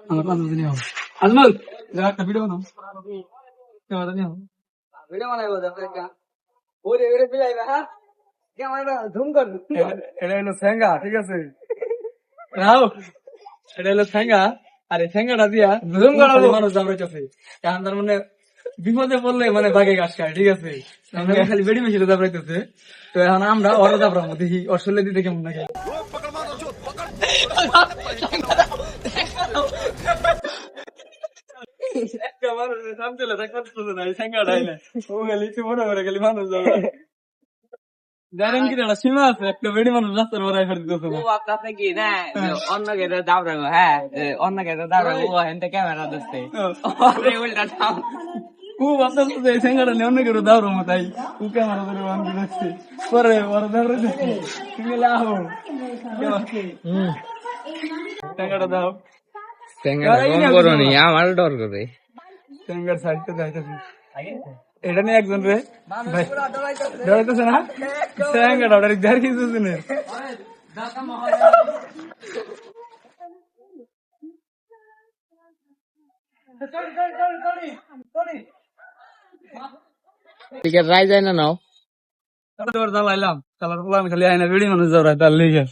আমার পাঁচ দিন হবে আজমল একটা ভিডিও বানাও ক্যামেরা নিয়ে ভিডিও বানাইবো দেখা ওরে ওরে পিলাইবা হ্যাঁ ক্যামেরা জুম কর এটা হলো ঠেঙ্গা ঠিক আছে রাও এটা হলো ঠেঙ্গা আর এই ঠেঙ্গাটা দিয়া জুম করাবো মানুষ দাবড়াইতেছে এখন তার মানে বিপদে পড়লে মানে বাঘে ঘাস খায় ঠিক আছে খালি বেড়ি মেশিনে দাবড়াইতেছে তো এখন আমরা ওরা দাবড়াবো দেখি ওর শরীরে দিতে কেমন লাগে একটা মানুষ সামনে থাকতে না ঠেঙ্গা ডাইলে ও খালি মনে করে খালি মানুষ যাবে জানেন কি একটা সীমা আছে একটা বেড়ি মানুষ রাস্তার ওরাই ফেরত দিতেছে না ও আপনাকে কি না অন্য কেটে দাবড়াবো হ্যাঁ অন্য কেটে দাবড়াবো ও হেনতে ক্যামেরা দিচ্ছে ওরে উল্টা দাম ও ভাবতেছে যে এই ঠেঙ্গাটা নিয়ে অন্য কেউ দাবড়াবো তাই ও ক্যামেরা ধরে বান্ধি রাখছে পরে ওরা দাবড়ে দিচ্ছে তুমি লাও ঠেঙ্গাটা দাও আমার ডর করে ঠেঙ্গার সাইডটা যাইতেছে এটা নিয়ে একজন রে ভাই ডরাইতেছে না ঠেঙ্গাটা ওটা দেড় কিছু দিনে রায় যায় না নাও জ্বালাইলাম খালি আয়না বেড়ি মানুষ জড়ায় তার লিগে